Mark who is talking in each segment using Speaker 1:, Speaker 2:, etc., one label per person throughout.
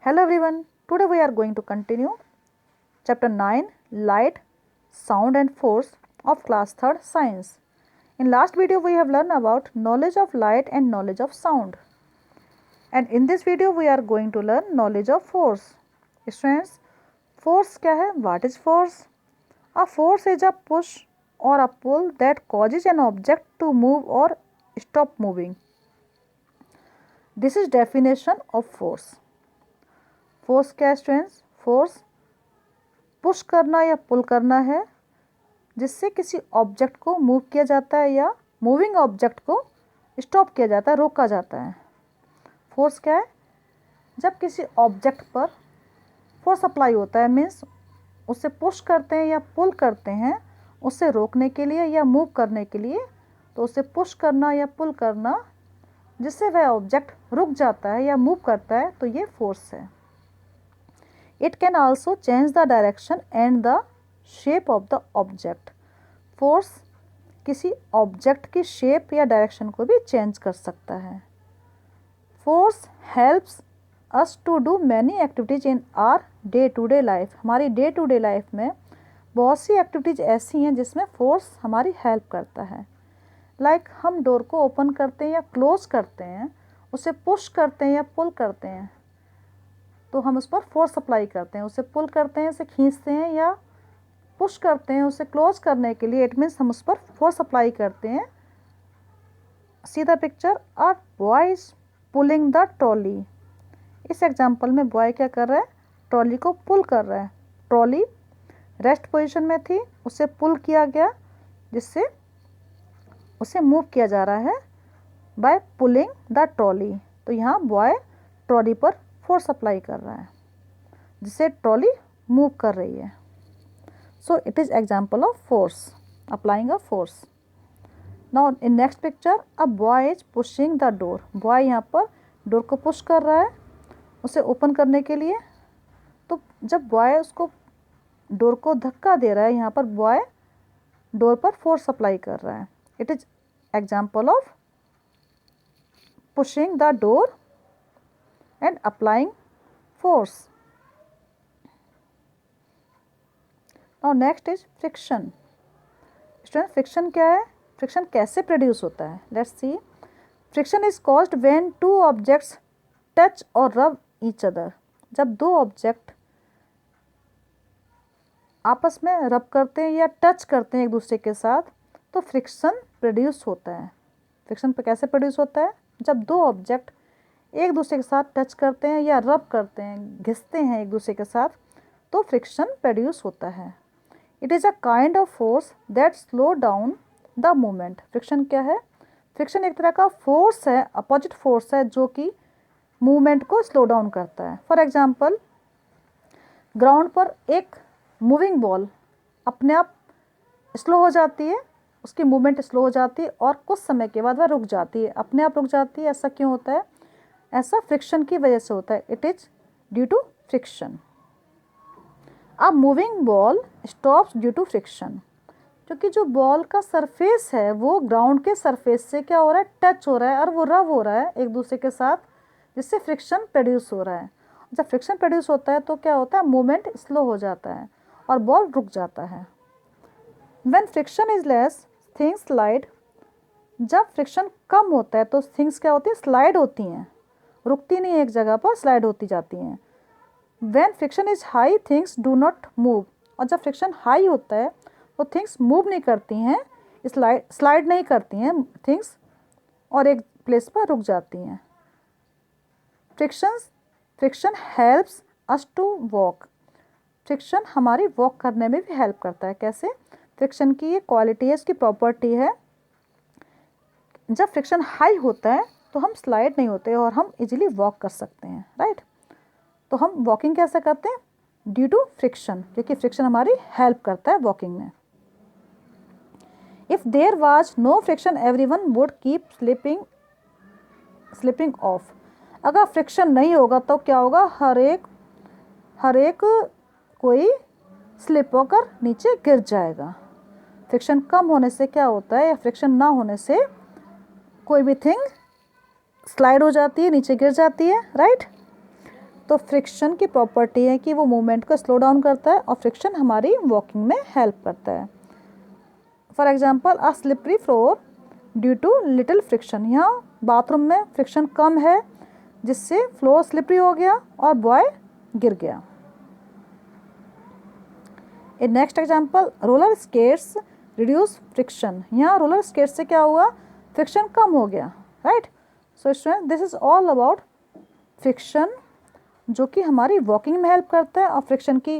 Speaker 1: Hello everyone, today we are going to continue chapter 9 Light, Sound and Force of class 3rd Science. In last video we have learned about knowledge of light and knowledge of sound. And in this video we are going to learn knowledge of force. Students, force क्या है? What is force? A force is a push or a pull that causes an object to move or stop moving. This is definition of force. Force क्या है students? Force push करना या पुल करना है जिससे किसी ऑब्जेक्ट को मूव किया जाता है या मूविंग ऑब्जेक्ट को स्टॉप किया जाता है, रोका जाता है। फोर्स क्या है? जब किसी ऑब्जेक्ट पर फोर्स अप्लाई होता है, मीन्स उसे पुश करते हैं या पुल करते हैं उसे रोकने के लिए या मूव करने के लिए, तो उसे पुश करना या पुल करना जिससे वह ऑब्जेक्ट रुक जाता है या मूव करता है, तो ये फोर्स है। It can also change the direction and the shape of the object. Force किसी ऑब्जेक्ट की शेप या डायरेक्शन को भी चेंज कर सकता है। Force helps us to do many activities in our day to day life. हमारी डे टू डे लाइफ में बहुत सी एक्टिविटीज ऐसी हैं जिसमें फोर्स हमारी हेल्प करता है। लाइक हम डोर को ओपन करते हैं या क्लोज करते हैं, उसे पुश करते हैं या पुल करते हैं, तो हम उस पर फोर्स अप्लाई करते हैं। उसे पुल करते हैं, उसे खींचते हैं या पुश करते हैं उसे क्लोज करने के लिए, इट मीन्स हम उस पर फोर्स अप्लाई करते हैं। See the picture, a boy is pulling the trolley. इस एग्जांपल में बॉय क्या कर रहा है? ट्रॉली को पुल कर रहा है। ट्रॉली रेस्ट पोजीशन में थी, उसे पुल किया गया जिससे उसे मूव किया जा रहा है बाय पुलिंग द ट्रॉली। तो यहाँ बॉय ट्रॉली पर फोर्स अप्लाई कर रहा है जिससे ट्रॉली मूव कर रही है। So it is example of force, applying a force. Now in next picture, a boy is pushing the door. Boy यहाँ पर डोर को पुश कर रहा है उसे ओपन करने के लिए। तो जब बॉय उसको डोर को धक्का दे रहा है, यहाँ पर बॉय डोर पर फोर्स अप्लाई कर रहा है। It is example of pushing the door and applying force. Now next is friction. Student, friction क्या है? friction कैसे प्रोड्यूस होता है? Let's see. Friction is caused when two objects touch or rub each other. जब दो object आपस में रब करते हैं या टच करते हैं एक दूसरे के साथ, तो फ्रिक्शन प्रोड्यूस होता है। फ्रिक्शन पे कैसे प्रोड्यूस होता है? जब दो ऑब्जेक्ट एक दूसरे के साथ टच करते हैं या रब करते हैं, घिसते हैं एक दूसरे के साथ, तो फ्रिक्शन प्रोड्यूस होता है। It is a kind of force that slow down the movement. Friction क्या है? फ्रिक्शन एक तरह का फोर्स है, अपोजिट फोर्स है जो कि मूवमेंट को स्लो डाउन करता है। फॉर एग्जांपल, ग्राउंड पर एक मूविंग बॉल अपने आप स्लो हो जाती है, उसकी मूवमेंट स्लो हो जाती है और कुछ समय के बाद वह रुक जाती है, अपने आप रुक जाती है। ऐसा क्यों होता है? ऐसा फ्रिक्शन की वजह से होता है। It is due to friction. A moving ball stops due to friction. क्योंकि जो बॉल का सरफेस है वो ग्राउंड के सरफेस से क्या हो रहा है? टच हो रहा है और वो रब हो रहा है एक दूसरे के साथ, जिससे फ्रिक्शन प्रोड्यूस हो रहा है। जब फ्रिक्शन प्रोड्यूस होता है तो क्या होता है? मूवमेंट स्लो हो जाता है और बॉल रुक जाता है। When friction is less things slide. जब फ्रिक्शन कम होता है तो थिंग्स क्या होती है? स्लाइड होती हैं, रुकती नहीं एक जगह पर, स्लाइड होती जाती हैं। When friction is high things do not move. और जब फ्रिक्शन हाई होता है तो थिंग्स मूव नहीं करती हैं, स्लाइड नहीं करती हैं थिंग्स और एक प्लेस पर रुक जाती हैं। Friction helps us to walk. Friction हमारी वॉक करने में भी हेल्प करता है। कैसे? फ्रिक्शन की ये क्वालिटी है, इसकी प्रॉपर्टी है, जब फ्रिक्शन हाई होता है तो हम स्लाइड नहीं होते और हम इजीली वॉक कर सकते हैं, राइट? तो हम वॉकिंग कैसे करते हैं? ड्यू टू फ्रिक्शन, क्योंकि फ्रिक्शन हमारी हेल्प करता है वॉकिंग में। If there was no friction everyone would keep slipping off. अगर फ्रिक्शन नहीं होगा तो क्या होगा? हर एक कोई स्लिप होकर नीचे गिर जाएगा। फ्रिक्शन कम होने से क्या होता है? या फ्रिक्शन ना होने से कोई भी थिंग स्लाइड हो जाती है, नीचे गिर जाती है, राइट? तो फ्रिक्शन की प्रॉपर्टी है कि वो मूवमेंट को स्लो डाउन करता है और फ्रिक्शन हमारी वॉकिंग में हेल्प करता है। For example a slippery floor due to little friction, यहाँ बाथरूम में फ्रिक्शन कम है जिससे फ्लोर स्लिपरी हो गया और बॉय गिर गया। A next example roller skates reduce friction, यहाँ रोलर स्केट से क्या हुआ, फ्रिक्शन कम हो गया, right. So student this is all about friction जो कि हमारी वॉकिंग में हेल्प करता है और फ्रिक्शन की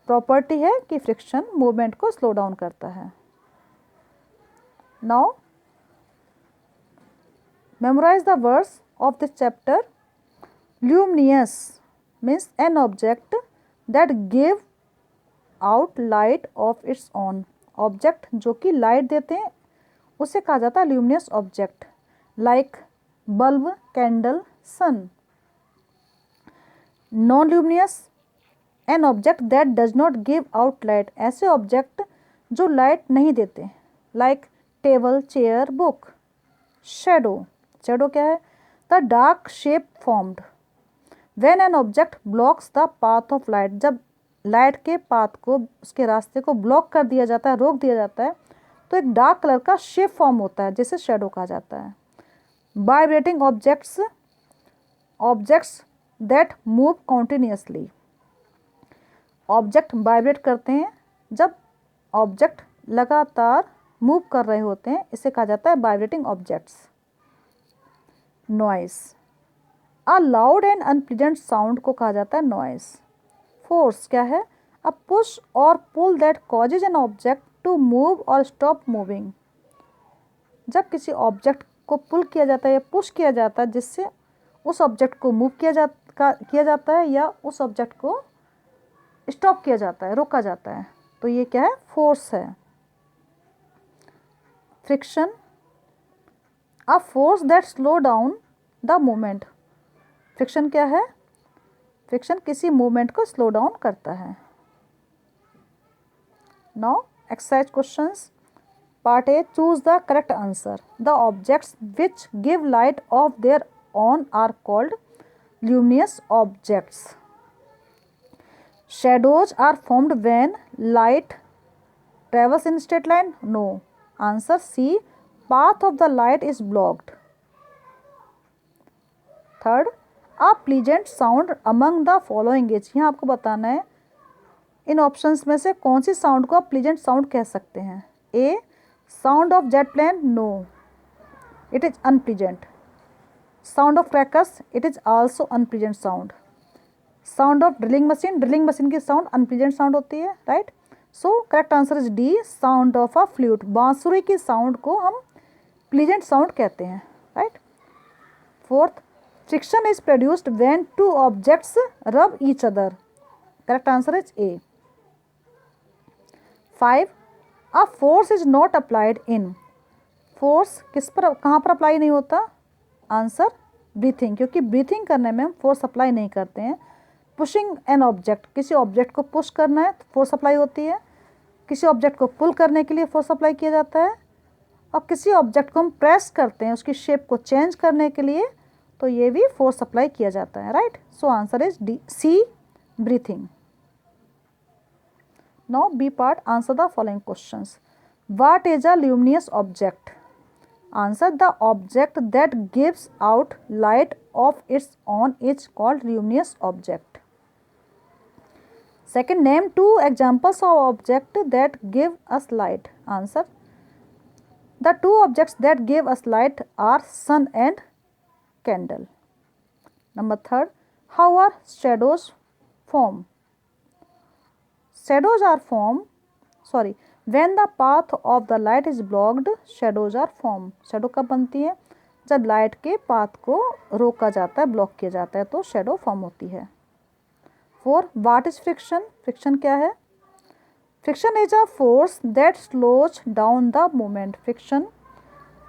Speaker 1: प्रॉपर्टी है कि फ्रिक्शन मूवमेंट को स्लो डाउन करता है। Now memorise the words of this chapter. Luminous means an object that give out light of its own, object जो कि लाइट देते हैं उसे कहा जाता है luminous object, like bulb, candle, sun. Non luminous an object that does not give out light, ऐसे object जो लाइट नहीं देते, like table, chair, book. Shadow, shadow क्या है, the dark shape formed when an object blocks the path of light, जब light के path को, उसके रास्ते को ब्लॉक कर दिया जाता है, रोक दिया जाता है, तो एक डार्क कलर का शेप फॉर्म होता है जिसे शैडो कहा जाता है। Vibrating objects, objects that move continuously, object vibrate करते हैं जब ऑब्जेक्ट लगातार मूव कर रहे होते हैं, इसे कहा जाता है vibrating objects. Noise, a loud and unpleasant sound को कहा जाता है नॉइस। फोर्स क्या है, अ पुश और pull that causes an object to move और स्टॉप मूविंग, जब किसी ऑब्जेक्ट को पुल किया जाता है या पुश किया जाता है जिससे उस ऑब्जेक्ट को मूव किया जाता है या उस ऑब्जेक्ट को स्टॉप किया जाता है, रोका जाता है, तो ये क्या है, फोर्स है। Friction, a force that slow down the movement, friction क्या है, फ्रिक्शन किसी मूवमेंट को स्लो डाउन करता है। Now exercise questions. Part A, choose the correct answer. The objects which give light of their own are called luminous objects. Shadows are formed when light travels in straight line? No. Answer C. Path of the light is blocked. Third, a pleasant sound among the following is, यहाँ आपको बताना है इन options में से कौन सी sound को आप pleasant sound कह सकते हैं। A, sound of jet plane, no, it is unpleasant. Sound of crackers, it is also unpleasant sound. Sound of drilling machine, drilling machine की साउंड अनप्लीजेंट साउंड होती है, right. So correct answer is D, sound of a flute, बांसुरी की साउंड को हम pleasant sound कहते हैं, right. Fourth, friction is produced when two objects rub each other, correct answer is A. 5, a force is not applied in, force किस पर, कहाँ पर अप्लाई नहीं होता, आंसर ब्रीथिंग, क्योंकि ब्रीथिंग करने में हम फोर्स अप्लाई नहीं करते हैं। पुशिंग एन ऑब्जेक्ट, किसी ऑब्जेक्ट को पुश करना है तो फोर्स अप्लाई होती है, किसी ऑब्जेक्ट को पुल करने के लिए फोर्स अप्लाई किया जाता है, और किसी ऑब्जेक्ट को हम प्रेस करते हैं उसकी शेप को चेंज करने के लिए, तो ये भी फोर्स अप्लाई किया जाता है, right. So answer is D, C, breathing. Now B part, answer the following questions. What is a luminous object? Answer, the object that gives out light of its own is called luminous object. Second, name two examples of objects that give us light. Answer, the two objects that give us light are sun and candle. Number third, how are shadows formed? Shadows are formed, when the path of the light is blocked, shadows are formed. Shadow कब बनती है, जब light के path को रोका जाता है, block किया जाता है, तो शेडो फॉर्म होती है। 4, व्हाट इज फ्रिक्शन? फ्रिक्शन क्या है? Friction is a force that slows down the movement, friction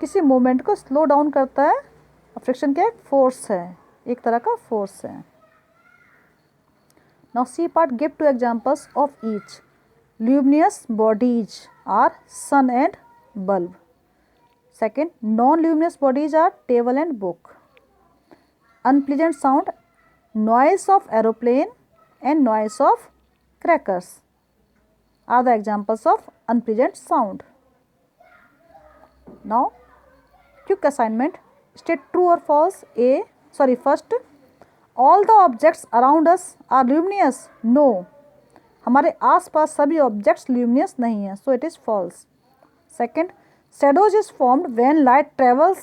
Speaker 1: किसी मूवमेंट को स्लो डाउन करता है, और फ्रिक्शन क्या है, फोर्स है, एक तरह का फोर्स है। Now C part, give two examples of each. Luminous bodies are sun and bulb. Second, non luminous bodies are table and book. Unpleasant sound noise of aeroplane and noise of crackers are the examples of unpleasant sound. Now, quick assignment. State true or false. First, all the objects around us are luminous. No. हमारे आसपास सभी objects luminous नहीं है, so it is false. Second, shadows is formed when light travels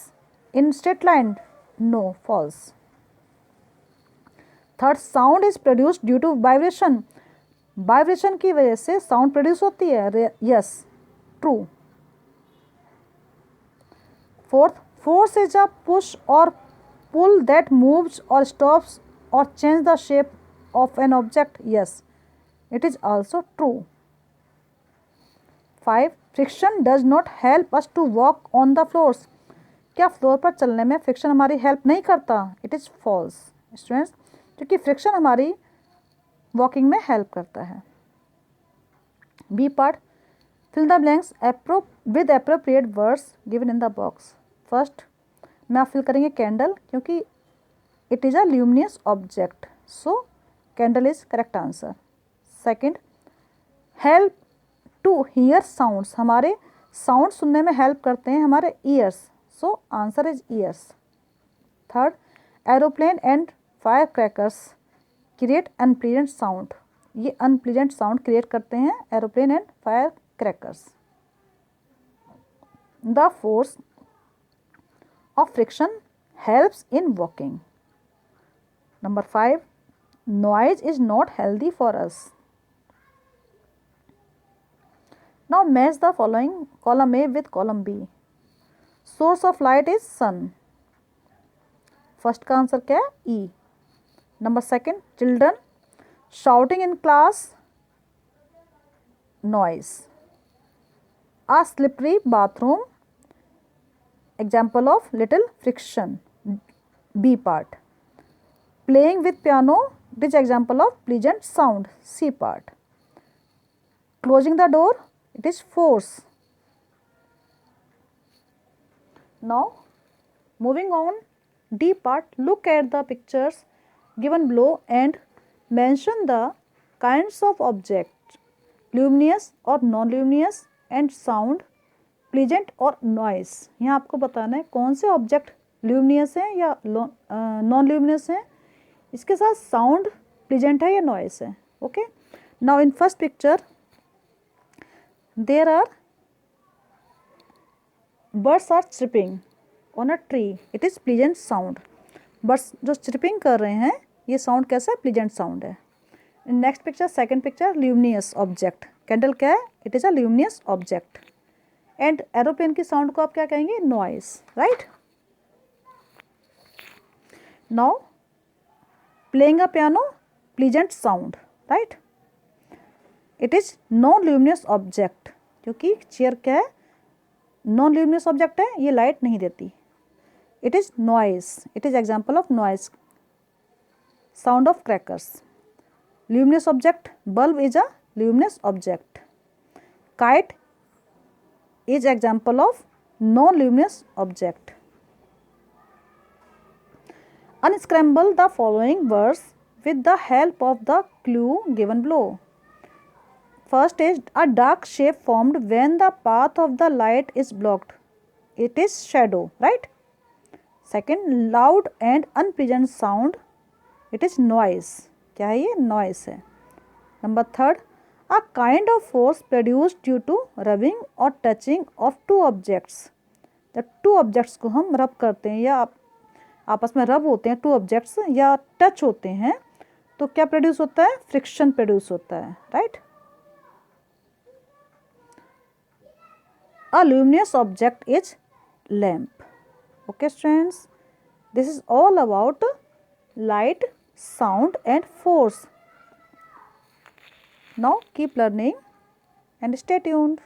Speaker 1: in straight line. No, false. Third, sound is produced due to vibration. Vibration की वजह से sound produce होती है. Yes, true. Fourth, force is a push or pull that moves or stops or change the shape of an object. Yes, it is also true. 5, friction does not help us to walk on the floors. क्या floor पर चलने में friction हमारी help नहीं करता? It is false students, क्योंकि friction हमारी walking में हेल्प करता है. B part, fill the blanks with appropriate words given in the box. First में आप फिल करेंगे कैंडल, क्योंकि it is a luminous object, so candle is correct answer. Second, help to hear sounds. हमारे sound सुनने में help करते हैं हमारे ears, so answer is years. Third, aeroplane and fire crackers create unpleasant sound. ये unpleasant sound create करते हैं aeroplane and fire crackers. The force of friction helps in walking. Number 5, noise is not healthy for us. Now match the following column A with column B. Source of light is sun. First का answer क्या है? E. Number second, children shouting in class, noise. A slippery bathroom, example of little friction. B part. Playing with piano, it is example of pleasant sound. C part. Closing the door, it is force. Now moving on, D part, look at the pictures given below and mention the kinds of objects, luminous or non-luminous, and sound, pleasant और noise. यहाँ आपको बताना है कौन से object luminous है या non luminous है, इसके साथ साउंड प्लीजेंट है या नॉइस है. Okay, now in first picture there are birds are chirping on a tree. It is pleasant sound. Birds जो चिरपिंग कर रहे हैं ये साउंड कैसा है? प्लीजेंट साउंड है. Next picture, second picture, luminous object. Candle क्या है? It is a luminous object. And aeroplane की साउंड को आप क्या कहेंगे? Noise. Right. Now playing a piano, pleasant sound. Right. It is non luminous object, क्योंकि चेयर क्या है? नॉन ल्यूमिनियस ऑब्जेक्ट है, ये लाइट नहीं देती. It is noise. It is example of noise. Sound of crackers. Luminous object, bulb is a luminous object. Kite is example of non luminous object. Unscramble the following words with the help of the clue given below. First is a dark shape formed when the path of the light is blocked. It is shadow, right? Second, loud and unpleasant sound. It is noise. क्या है ये? Noise है. Number third, a kind of force produced due to rubbing or touching of two objects. The two objects को हम rub करते हैं या आपस में रब होते हैं, टू ऑब्जेक्ट्स या टच होते हैं, तो क्या प्रोड्यूस होता है? फ्रिक्शन प्रोड्यूस होता है. Right. A luminous object is lamp. Okay students, this is all about light, sound and force. Now keep learning and stay tuned.